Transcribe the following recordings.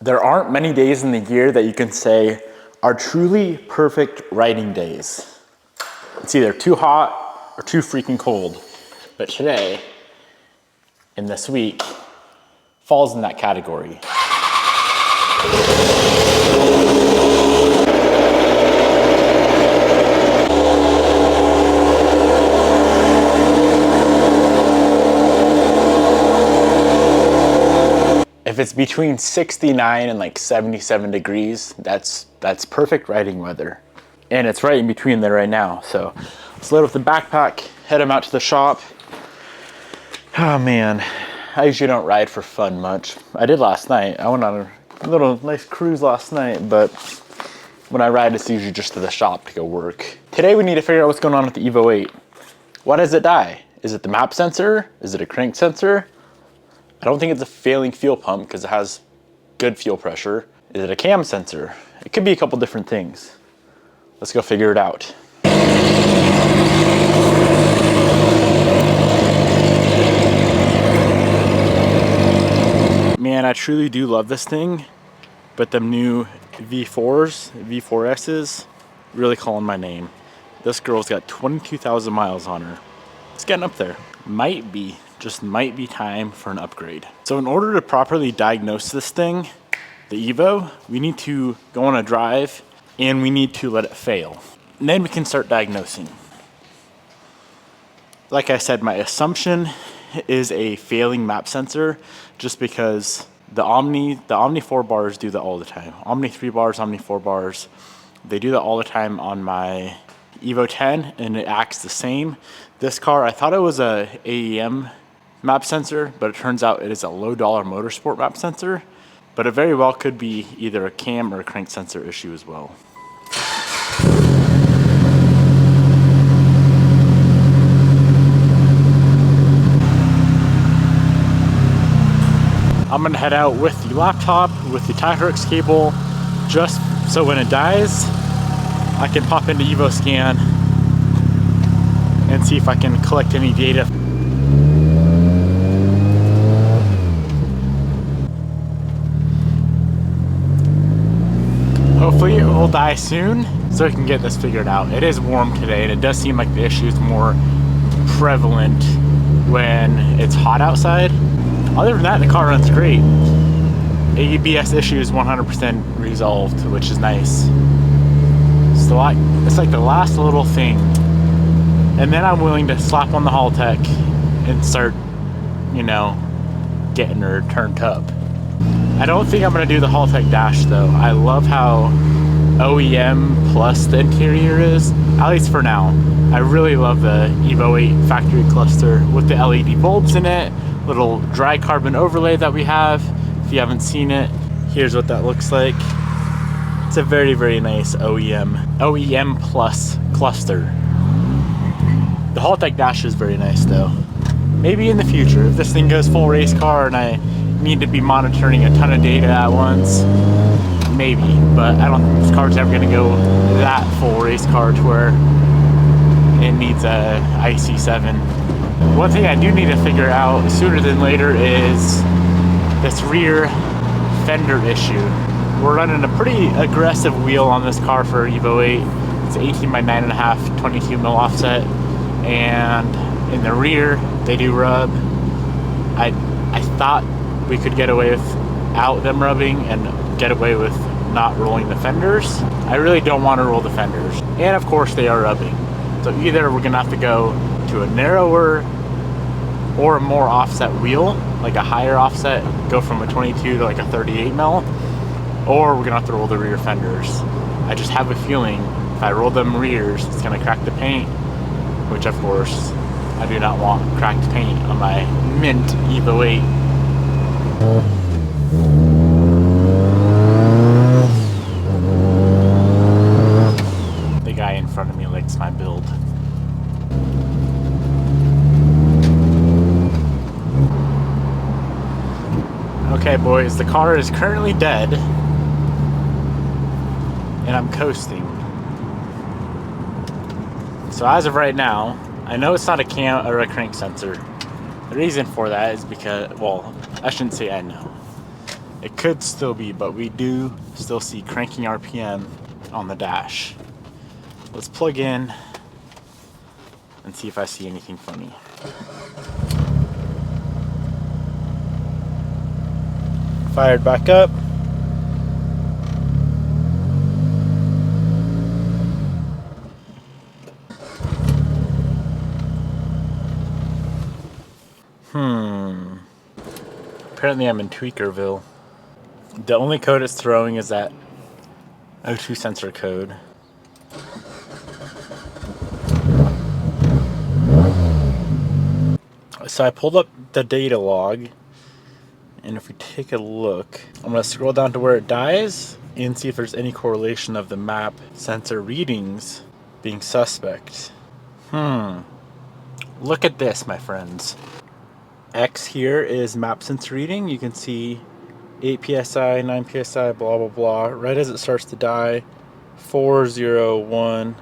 There aren't many days in the year that you can say are truly perfect riding days. It's either too hot or too freaking cold. But today, in this week, falls in that category. If it's between 69 and like 77 degrees, that's perfect riding weather. And it's right in between there right now. So let's load up the backpack, head them out to the shop. Oh man, I usually don't ride for fun much. I did last night. I went on a little nice cruise last night, but when I ride, it's usually just to the shop to go work. Today we need to figure out what's going on with the Evo 8. Why does it die? Is it the map sensor? Is it a crank sensor? I don't think it's a failing fuel pump because it has good fuel pressure. Is it a cam sensor? It could be a couple different things. Let's go figure it out. Man, I truly do love this thing, but the new V4s, V4Ss, really calling my name. This girl's got 22,000 miles on her. It's getting up there. Just might be time for an upgrade. So in order to properly diagnose this thing, the Evo, we need to go on a drive and we need to let it fail. And then we can start diagnosing. Like I said, my assumption is a failing map sensor just because the Omni 4 bars do that all the time. Omni 3 bars, Omni 4 bars, they do that all the time on my Evo 10 and it acts the same. This car, I thought it was a AEM map sensor, but it turns out it is a low dollar motorsport map sensor, but it very well could be either a cam or a crank sensor issue as well. I'm gonna head out with the laptop, with the Tirex cable, just so when it dies, I can pop into EvoScan and see if I can collect any data. Hopefully it will die soon so we can get this figured out. It is warm today and it does seem like the issue is more prevalent when it's hot outside. Other than that, the car runs great. ABS issue is 100% resolved, which is nice. It's like the last little thing. And then I'm willing to slap on the Haltech and start, you know, getting her turned up. I don't think I'm gonna do the Haltech dash though. I love how OEM plus the interior is, at least for now. I really love the Evo 8 factory cluster with the LED bulbs in it, little dry carbon overlay that we have. If you haven't seen it, here's what that looks like. It's a very, very nice OEM plus cluster. The Haltech dash is very nice though. Maybe in the future, if this thing goes full race car and I need to be monitoring a ton of data at once, maybe, but I don't think this car's ever gonna go that full race car to where it needs a IC7. One thing I do need to figure out sooner than later is this rear fender issue. We're running a pretty aggressive wheel on this car for Evo 8. It's 18 by 9.5, 22 mil offset, and in the rear they do rub. I thought we could get away without them rubbing and get away with not rolling the fenders. I really don't want to roll the fenders. And of course they are rubbing. So either we're gonna have to go to a narrower or a more offset wheel, like a higher offset, go from a 22 to like a 38 mil, or we're gonna have to roll the rear fenders. I just have a feeling if I roll them rears, it's gonna crack the paint, which of course I do not want cracked paint on my mint Evo 8. The guy in front of me likes my build. Okay boys, the car is currently dead and I'm coasting. So as of right now, I know it's not a cam or a crank sensor. The reason for that is because, well, I shouldn't say I know. It could still be, but we do still see cranking RPM on the dash. Let's plug in and see if I see anything funny. Fired back up. Apparently I'm in Tweakerville. The only code it's throwing is that O2 sensor code. So I pulled up the data log, and if we take a look, I'm going to scroll down to where it dies and see if there's any correlation of the map sensor readings being suspect. Look at this, my friends. X here is map sensor reading. You can see 8 psi, 9 psi, blah blah blah. Right as it starts to die, 401.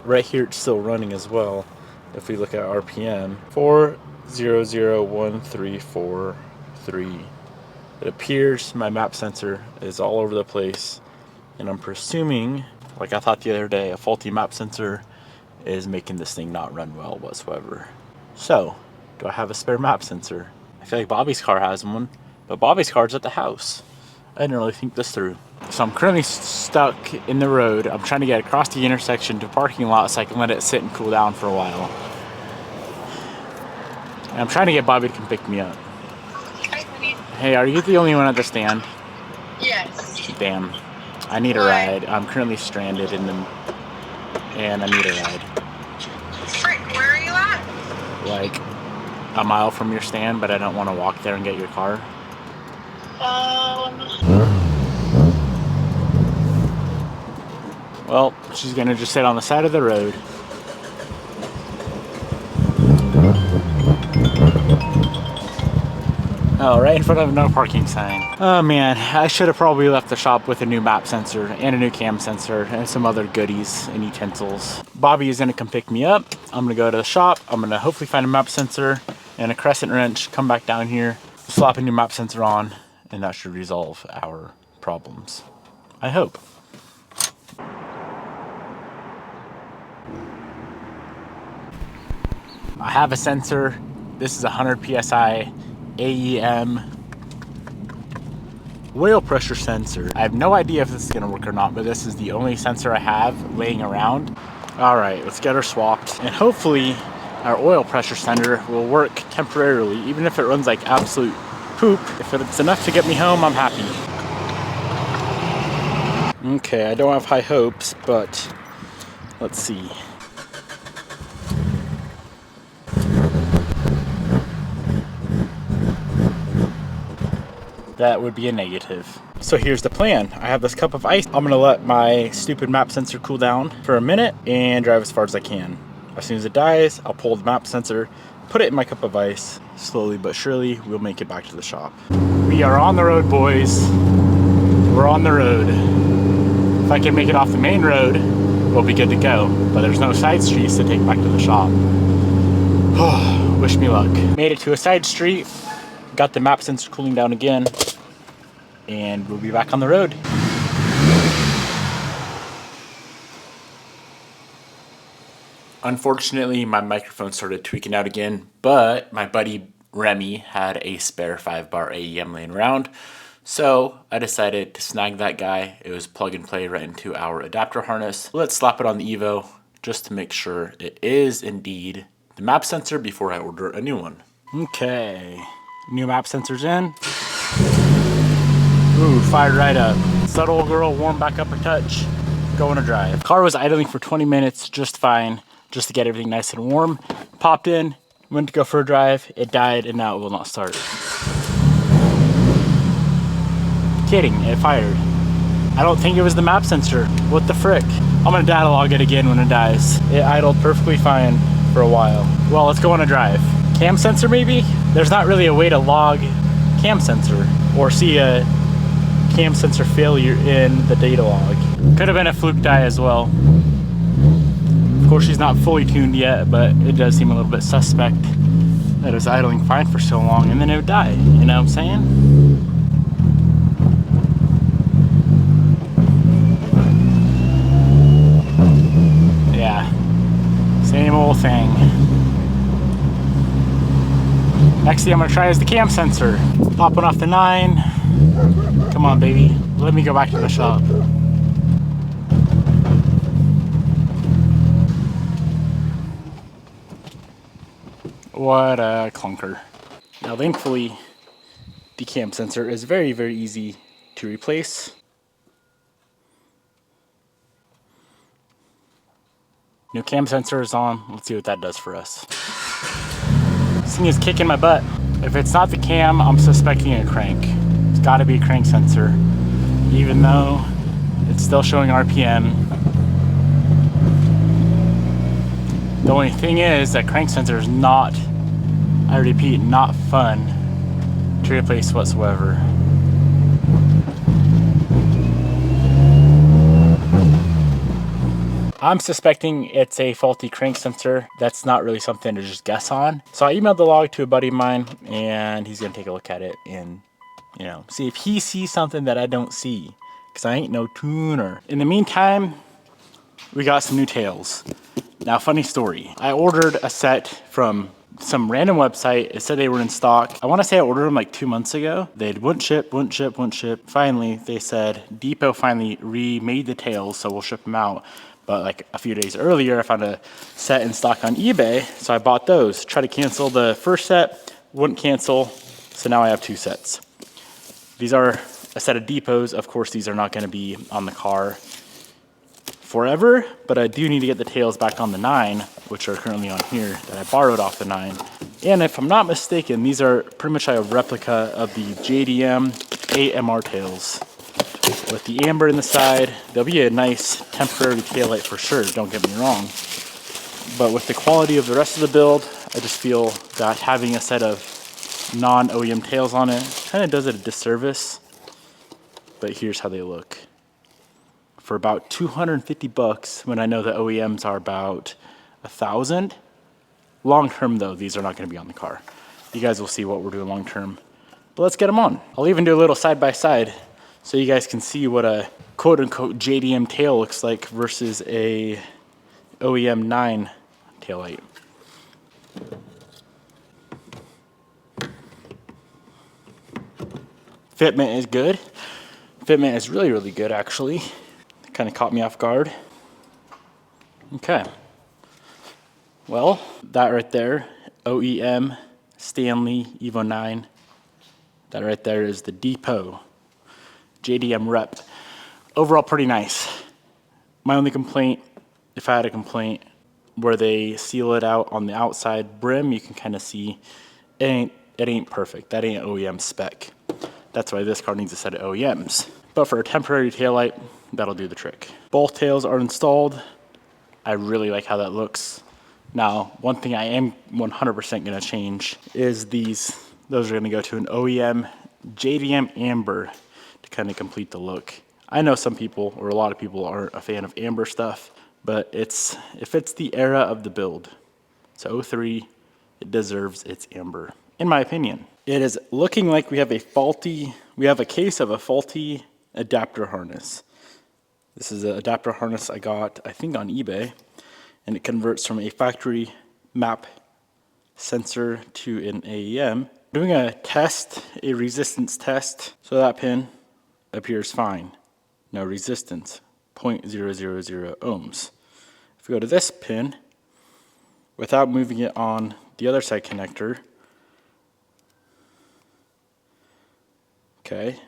Right here it's still running as well. If we look at RPM, 4001343. It appears my map sensor is all over the place, and I'm presuming, like I thought the other day, a faulty map sensor is making this thing not run well whatsoever. So, do I have a spare map sensor? I feel like Bobby's car has one, but Bobby's car's at the house. I didn't really think this through. So I'm currently stuck in the road. I'm trying to get across the intersection to a parking lot so I can let it sit and cool down for a while. And I'm trying to get Bobby to come pick me up. Hi, honey. Hey, are you the only one at the stand? Yes. Damn. I need a ride. I'm currently stranded in the... and I need a ride. Frick, where are you at? Like a mile from your stand, but I don't want to walk there and get your car. Well, she's gonna just sit on the side of the road. Oh, right in front of a no parking sign. Oh man, I should have probably left the shop with a new map sensor and a new cam sensor and some other goodies and utensils. Bobby is gonna come pick me up. I'm gonna go to the shop. I'm gonna hopefully find a map sensor and a crescent wrench, come back down here, slap a new map sensor on, and that should resolve our problems. I hope. I have a sensor. This is 100 psi AEM oil pressure sensor. I have no idea if this is gonna work or not, but this is the only sensor I have laying around. All right, let's get her swapped, and hopefully our oil pressure sensor will work temporarily, even if it runs like absolute poop. If it's enough to get me home, I'm happy. Okay, I don't have high hopes, but let's see. That would be a negative. So here's the plan. I have this cup of ice. I'm gonna let my stupid map sensor cool down for a minute and drive as far as I can. As soon as it dies, I'll pull the map sensor, put it in my cup of ice. Slowly but surely, we'll make it back to the shop. We are on the road, boys. We're on the road. If I can make it off the main road, we'll be good to go. But there's no side streets to take back to the shop. Wish me luck. Made it to a side street. Got the map sensor cooling down again, and we'll be back on the road. Unfortunately, my microphone started tweaking out again, but my buddy Remy had a spare 5-bar AEM laying around, so I decided to snag that guy. It was plug and play right into our adapter harness. Let's slap it on the Evo just to make sure it is indeed the map sensor before I order a new one. Okay. New map sensors in. Ooh, fired right up. Subtle girl, warm back up a touch. Going to drive. Car was idling for 20 minutes just fine, just to get everything nice and warm. Popped in, went to go for a drive. It died, and now it will not start. Kidding, it fired. I don't think it was the map sensor. What the frick? I'm gonna data log it again when it dies. It idled perfectly fine for a while. Well, let's go on a drive. Cam sensor maybe? There's not really a way to log cam sensor or see a cam sensor failure in the data log. Could have been a fluke die as well. Of course, she's not fully tuned yet, but it does seem a little bit suspect that it was idling fine for so long and then it would die. You know what I'm saying? whole thing. Next thing I'm gonna try is the cam sensor. Popping off the 9. Come on, baby. Let me go back to the shop. What a clunker. Now, thankfully, the cam sensor is very, very easy to replace. New cam sensor is on. Let's see what that does for us. This thing is kicking my butt. If it's not the cam, I'm suspecting a crank. It's gotta be a crank sensor, even though it's still showing RPM. The only thing is that crank sensor is not, I repeat, not fun to replace whatsoever. I'm suspecting it's a faulty crank sensor. That's not really something to just guess on. So I emailed the log to a buddy of mine, and he's gonna take a look at it and, you know, see if he sees something that I don't see, because I ain't no tuner. In the meantime, we got some new tails. Now, funny story. I ordered a set from some random website. It said they were in stock. I want to say I ordered them like 2 months ago. They wouldn't ship. Finally, they said Depot finally remade the tails, so we'll ship them out. But like a few days earlier, I found a set in stock on eBay, so I bought those. Tried to cancel the first set, wouldn't cancel, so now I have 2 sets. These are a set of Depots. Of course, these are not going to be on the car forever, but I do need to get the tails back on the 9, which are currently on here, that I borrowed off the 9. And if I'm not mistaken, these are pretty much a replica of the JDM AMR tails. With the amber in the side, they'll be a nice temporary taillight for sure, don't get me wrong. But with the quality of the rest of the build, I just feel that having a set of non-OEM tails on it kind of does it a disservice. But here's how they look. For about 250 bucks, when I know the OEMs are about 1,000. Long term though, these are not going to be on the car. You guys will see what we're doing long term. But let's get them on. I'll even do a little side by side so you guys can see what a quote unquote JDM tail looks like versus a OEM 9 taillight. Fitment is good. Fitment is really, really good actually. Kind of caught me off guard. Okay. Well, that right there, OEM Stanley Evo 9. That right there is the Depot JDM rep. Overall, pretty nice. My only complaint, if I had a complaint, where they seal it out on the outside brim, you can kind of see it ain't perfect. That ain't OEM spec. That's why this car needs a set of OEMs. But for a temporary taillight, that'll do the trick. Both tails are installed. I really like how that looks. Now, one thing I am 100% gonna change is these. Those are gonna go to an OEM JDM Amber to kind of complete the look. I know some people, or a lot of people, aren't a fan of amber stuff, but it fits the era of the build. So 03, it deserves its amber, in my opinion. It is looking like we have a case of a faulty adapter harness. This is an adapter harness I got, I think, on eBay, and it converts from a factory map sensor to an AEM. Doing a resistance test, so that pin appears fine. No resistance, 0.000 ohms. If we go to this pin, without moving it on the other side connector, okay,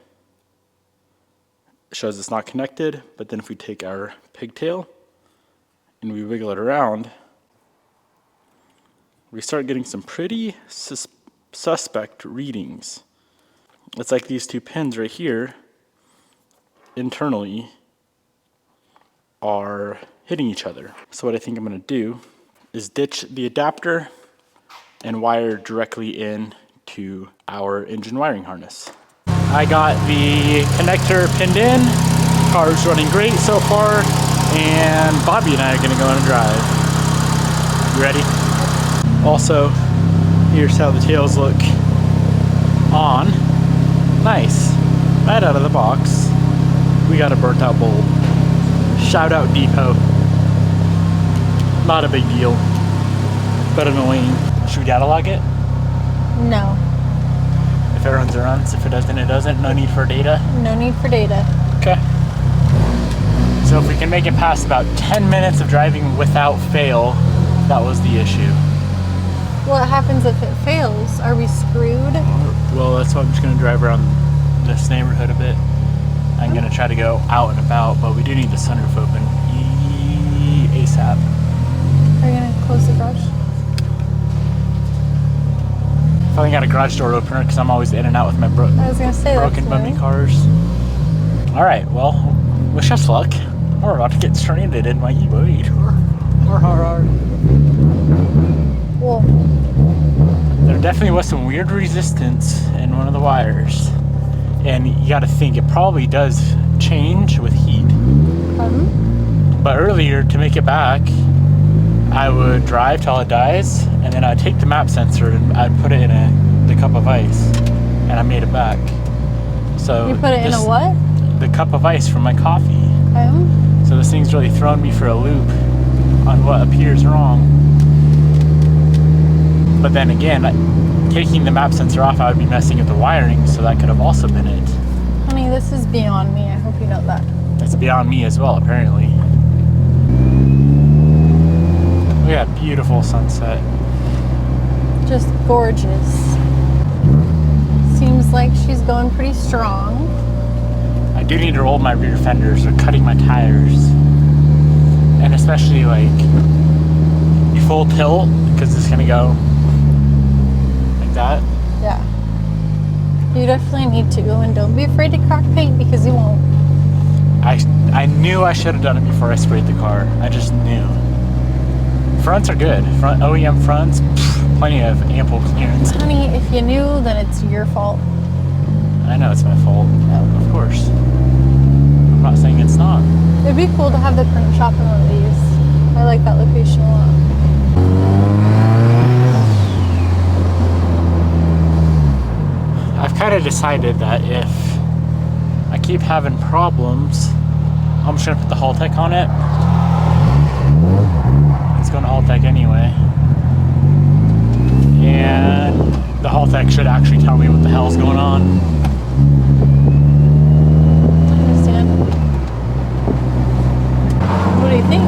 it shows it's not connected, but then if we take our pigtail and we wiggle it around, we start getting some pretty suspect readings. It's like these 2 pins right here internally are hitting each other. So what I think I'm going to do is ditch the adapter and wire directly in to our engine wiring harness. I got the connector pinned in. Car's running great so far, and Bobby and I are going to go on a drive. You ready? Also, here's how the tails look on. Nice. Right out of the box. We got a burnt out bulb. Shout out Depot. Not a big deal. but annoying. Should we data log it? No. If it runs, it runs. If it doesn't, it doesn't. No need for data. No need for data. Okay. So if we can make it past about 10 minutes of driving without fail, that was the issue. What happens if it fails? Are we screwed? Well, that's why I'm just going to drive around this neighborhood a bit. I'm going to try to go out and about, but we do need the sunroof open ASAP. Are you going to close the garage? I finally got a garage door opener because I'm always in and out with my I was going to say broken that's bummy new. cars. Alright, well, wish us luck. We're about to get stranded in my E-Boat. Well, There definitely was some weird resistance in one of the wires. And you gotta think, it probably does change with heat. But earlier, to make it back, I would drive till it dies, and then I'd take the map sensor and I'd put it in the cup of ice, and I made it back. So you put it in a what? The cup of ice from my coffee. Okay. So this thing's really thrown me for a loop on what appears wrong. But then again, taking the map sensor off, I would be messing with the wiring, so that could have also been it. Honey, this is beyond me. I hope you know that. It's beyond me as well, apparently. Look at that beautiful sunset. Just gorgeous. Seems like she's going pretty strong. I do need to roll my rear fenders or cutting my tires. And especially like you full tilt, because it's gonna go like that. Yeah. You definitely need to. And don't be afraid to crack paint because you won't. I knew I should have done it before I sprayed the car. I just knew. Fronts are good. Front OEM fronts, plenty of ample clearance. Honey, if you knew, then it's your fault. I know it's my fault. No. Of course. I'm not saying it's not. It'd be cool to have the print shop in one of these. I like that location a lot. I've kind of decided that if I keep having problems, I'm just gonna put the Haltech on it. It's going to Haltech anyway. And the Haltech should actually tell me what the hell's going on. I understand. What do you think?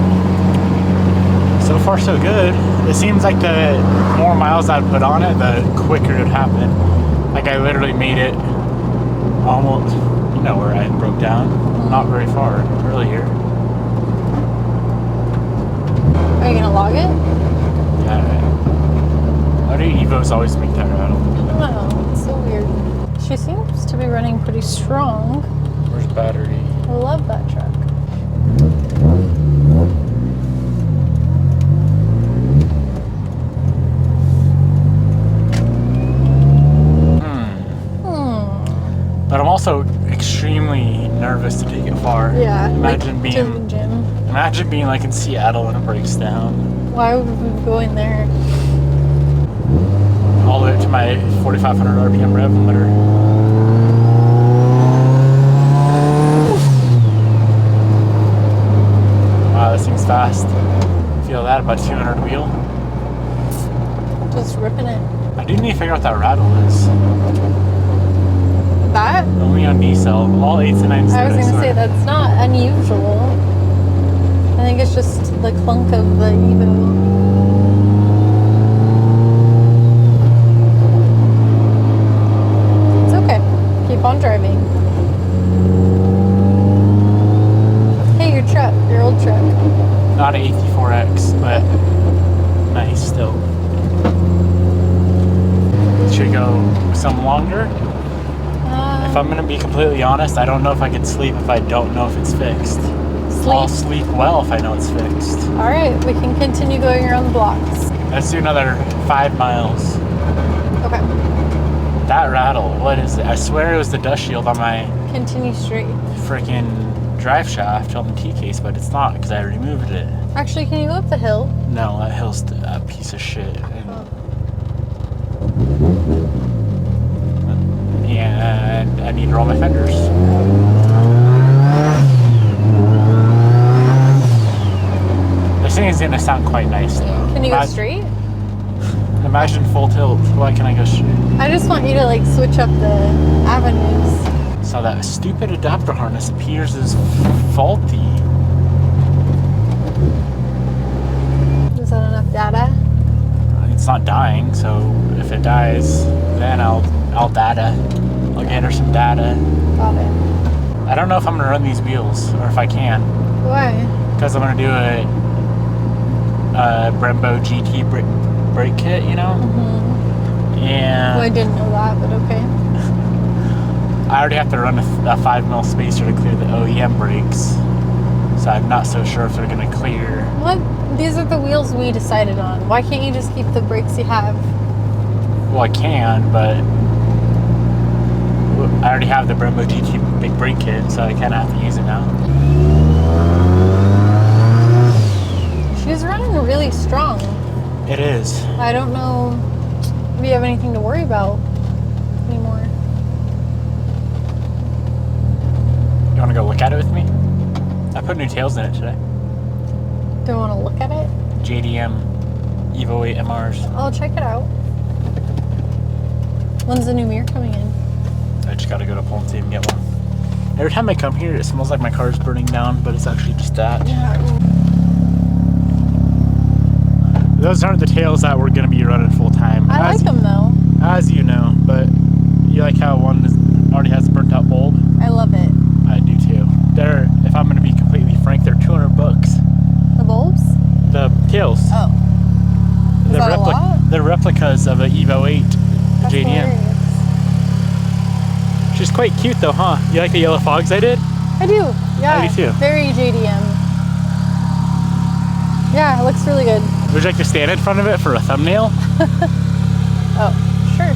So far, so good. It seems like the more miles I put on it, the quicker it would happen. Like I literally made it almost, you know where I broke down? Not very far earlier. Are you gonna log it? Yeah. Why do Evos always make that rattle? I don't know. It's so weird. She seems to be running pretty strong. Where's the battery? I love that truck. But I'm also extremely nervous to take it far. Yeah. Imagine like, being to the gym. Imagine being like in Seattle and it breaks down. Why would we go in there? All the way up to my 4,500 RPM rev limiter. Wow, this thing's fast. Feel that about 200 wheel. Just ripping it. I do need to figure out what that rattle is. That? Only on D-cell. All 8s and 9s. I was gonna say that's not unusual. I think it's just the clunk of the Evo. It's okay. Keep on driving. Hey, your truck, your old truck. Not an AT4X, but nice still. Should go some longer. If I'm gonna be completely honest, I don't know if I can sleep if I don't know if it's fixed. I'll sleep well if I know it's fixed. All right, we can continue going around the blocks. Let's do another 5 miles. Okay. That rattle, what is it? I swear it was the dust shield on my Continue straight. freaking drive shaft on the T-case, but it's not because I removed it. Actually, can you go up the hill? No, that hill's a piece of shit. And I need to roll my fenders. This thing is gonna sound quite nice though. Can you go straight? Imagine full tilt. Why can't I go straight? I just want you to like switch up the avenues. So that stupid adapter harness appears as faulty. Is that enough data? It's not dying, so if it dies, then I'll data. I'll get her some data. Got it. I don't know if I'm gonna run these wheels or if I can. Why? Because I'm gonna do a Brembo GT brake kit, you know? And Well, I didn't know that, but okay. I already have to run a 5mm spacer to clear the OEM brakes. So I'm not so sure if they're gonna clear. What? These are the wheels we decided on. Why can't you just keep the brakes you have? Well, I can, but I already have the Brembo GT big brake kit, so I kind of have to use it now. She's running really strong. It is. I don't know if you have anything to worry about anymore. You want to go look at it with me? I put new tails in it today. Do you want to look at it? JDM Evo 8 MRs. I'll check it out. When's the new mirror coming in? I just gotta go to Pull and see and get one. Every time I come here, it smells like my car's burning down, but it's actually just that. Yeah. Those aren't the tails that we're gonna be running full time. I like them though. As you know, but you like how one already has a burnt out bulb? I love it. I do too. They're, if I'm gonna be completely frank, they're $200. The bulbs? The tails. Oh. Is that a lot? They're replicas of an Evo 8 That's JDM. hilarious. She's quite cute though, huh? You like the yellow fogs I did? I do. Yeah. I do too. Very JDM. Yeah, it looks really good. Would you like to stand in front of it for a thumbnail? Oh, sure.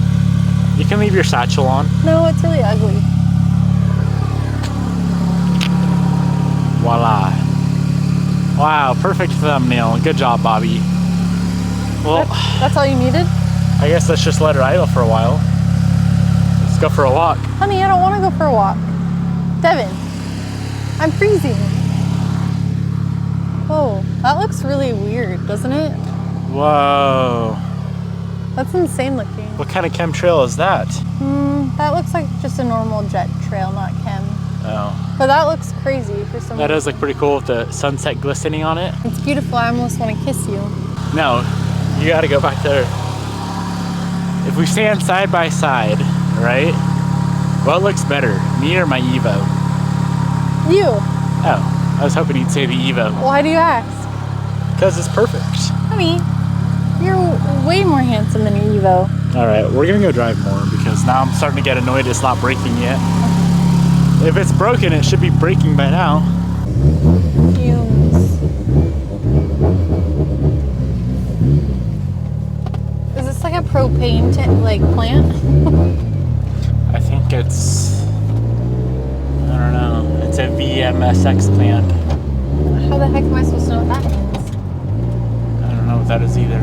You can leave your satchel on. No, it's really ugly. Voila. Wow, perfect thumbnail. Good job, Bobby. Well, That's all you needed? I guess let's just let her idle for a while. Let's go for a walk. Honey, I don't want to go for a walk. Devin, I'm freezing. Oh, that looks really weird, doesn't it? Whoa. That's insane looking. What kind of chemtrail is that? That looks like just a normal jet trail, not chem. Oh. But that looks crazy for some That does reason. look pretty cool with the sunset glistening on it. It's beautiful. I almost want to kiss you. No, you gotta go back there. If we stand side by side, right? What looks better, me or my Evo? You. Oh, I was hoping you'd say the Evo. Why do you ask? Because it's perfect. Honey, you're way more handsome than your Evo. All right, we're gonna go drive more because now I'm starting to get annoyed it's not braking yet. If it's broken, it should be braking by now. Fumes. Is this like a propane plant? I think it's, I don't know, it's a VMSX plant. How the heck am I supposed to know what that means? I don't know what that is either.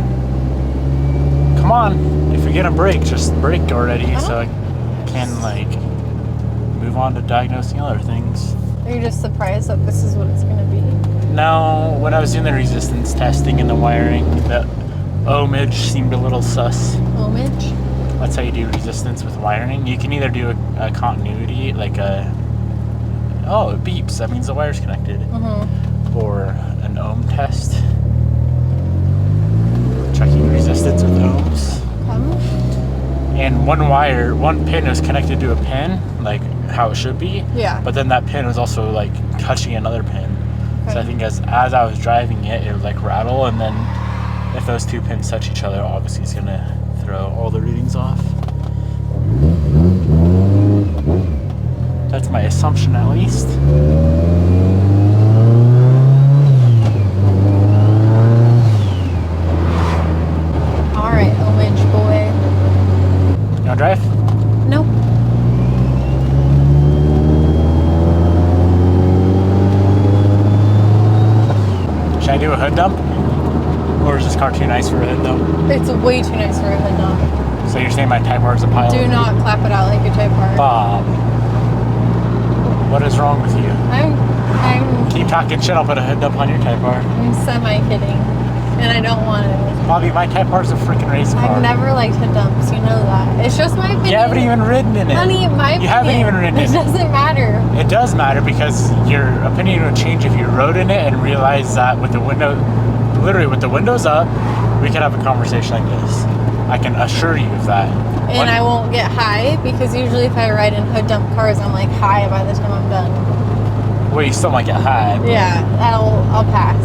Come on, if you're gonna brake, just brake already so I can move on to diagnosing other things. Are you just surprised that this is what it's gonna be? No, when I was doing the resistance testing and the wiring, the ohmage seemed a little sus. Homage? That's how you do resistance with wiring. You can either do a continuity, oh, it beeps, that means the wire's connected. Or an ohm test. Checking resistance with ohms. And one pin is connected to a pin, like how it should be. Yeah. But then that pin was also touching another pin. Okay. So I think as I was driving it, it would rattle, and then if those two pins touch each other, obviously it's gonna throw all the readings off. That's my assumption, at least. All right, homage boy. You wanna drive? Nope. Should I do a hood dump? Or is this car too nice for a hood dump? It's way too nice for a hood dump. So you're saying my Type R is a pile? Do not clap it out like a Type R. Bob. What is wrong with you? I'm Keep talking shit, I'll put a hood dump on your Type R. semi kidding. and I don't want it. Bobby, my Type R is a freaking race car. I've never liked hood dumps, you know that. It's just my opinion. You haven't even ridden in it. Honey, my opinion. You haven't even ridden in it. It doesn't matter. It does matter because your opinion would change if you rode in it and realized that with the window, literally with the windows up, we could have a conversation like this. I can assure you of that. And I won't get high because usually if I ride in hood dump cars, I'm like high by the time I'm done. Well, you still might get high. But... Yeah, I'll pass.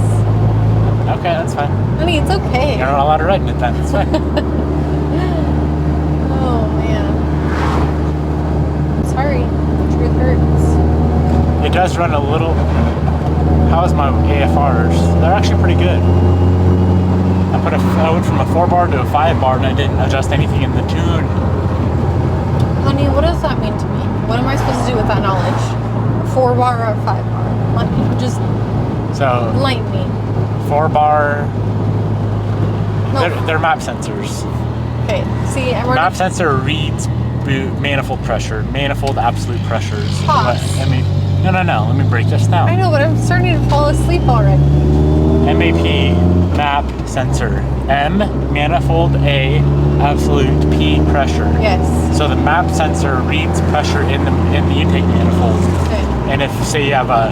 Okay, that's fine. Honey, it's okay. You're not allowed to ride in it then. It's fine. Oh, man. Sorry. The truth hurts. It does run a little... How's my AFRs? They're actually pretty good. I went from a 4-bar to a 5-bar and I didn't adjust anything in the tune. Honey, what does that mean to me? What am I supposed to do with that knowledge? A 4-bar or a 5-bar? Just so, enlighten me. 4-bar, No. they're map sensors. Okay, see, Map sensor reads manifold pressure, manifold absolute pressures. Pause. No, let me break this down. I know, but I'm starting to fall asleep already. MAP map sensor. M manifold, A absolute, P pressure. Yes. So the map sensor reads pressure in the intake manifold. Okay. And if say you have a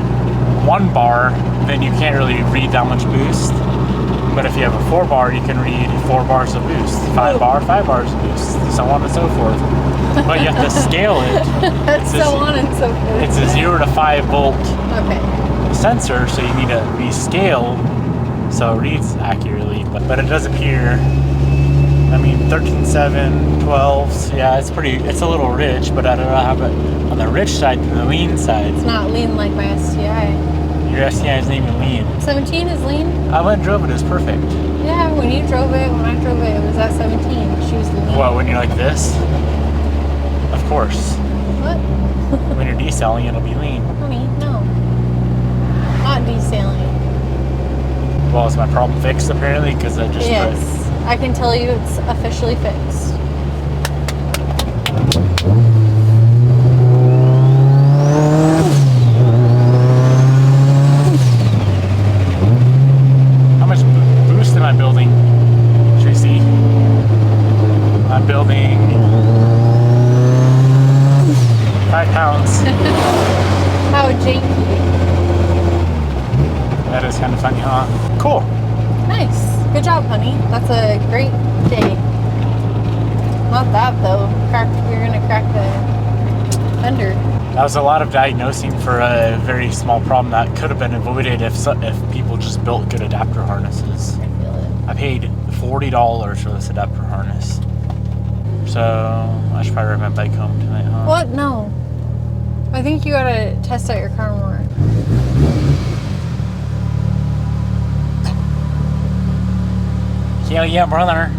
1-bar, then you can't really read that much boost. But if you have a 4-bar, you can read 4 bars of boost, 5-bar, 5 bars of boost, so on and so forth. But you have to scale it. That's so on and so forth. It's a 0 to 5 volt Okay. sensor, so you need to rescale so it reads accurately. But it does appear, I mean, 13.7, 12s, yeah, it's a little rich, but I don't have it on the rich side than the lean side. It's not lean like my STI. Your STI isn't even lean. 17 is lean? I went and drove it, it was perfect. Yeah, when you drove it, when I drove it, it was at 17. She was lean. What, when you're like this? Of course. What? When you're deselling, it'll be lean. Honey, no. Not desailing. Well, is my problem fixed apparently? Because I just Yes. I can tell you it's officially fixed. How much boost am I building, Tracy? I'm building 5 pounds. How janky. That is kind of funny, huh? Cool. Nice. Good job, honey. That's a great day. Not that, though. You're going to crack the fender. That was a lot of diagnosing for a very small problem that could have been avoided if people just built good adapter harnesses. I feel it. I paid $40 for this adapter harness. So, I should probably ride my bike home tonight, huh? What? No. I think you gotta test out your car more. Hell yeah, brother.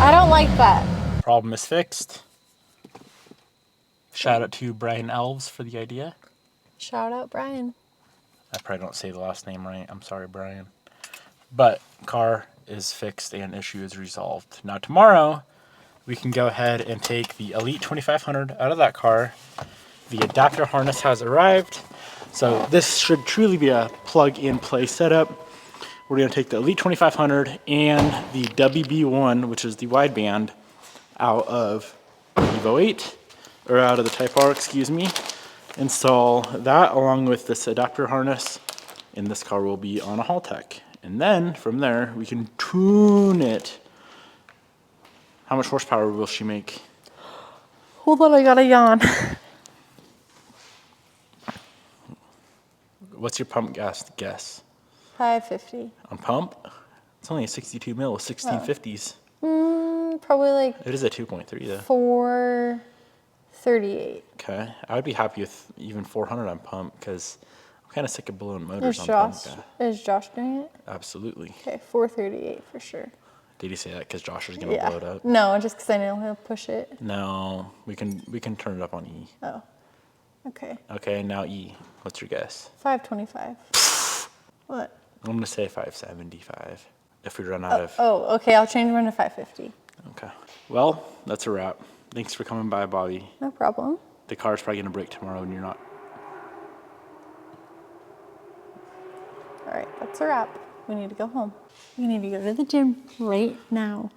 I don't like that. Problem is fixed. Shout out to Brian Elves for the idea. Shout out, Brian. I probably don't say the last name right. I'm sorry, Brian. But car is fixed and issue is resolved. Now tomorrow, we can go ahead and take the Elite 2500 out of that car. The adapter harness has arrived. So this should truly be a plug-and-play setup. We're going to take the Elite 2500 and the WB1, which is the wideband, out of Evo 8, or out of the Type R, excuse me. Install that along with this adapter harness, and this car will be on a Haltech. And then from there, we can tune it. How much horsepower will she make? Hold on, I gotta yawn. What's your pump gas guess? 550. On pump? It's only a 62 mil with 1650s. Probably like It is a 2.3 though. 438. Okay. I would be happy with even 400 on pump because I'm kind of sick of blowing motors Is on Josh, pump. is Josh doing it? Absolutely. Okay, 438 for sure. Did you say that because Josh is going to blow it up? No, just because I know he'll push it. No. We can turn it up on E. Oh, okay. Okay, now E. What's your guess? 525. What? I'm going to say 575 if we run out of... Oh, okay, I'll change mine to 550. Okay. Well, that's a wrap. Thanks for coming by, Bobby. No problem. The car's probably going to break tomorrow and you're not... All right, that's a wrap. We need to go home. We need to go to the gym right now.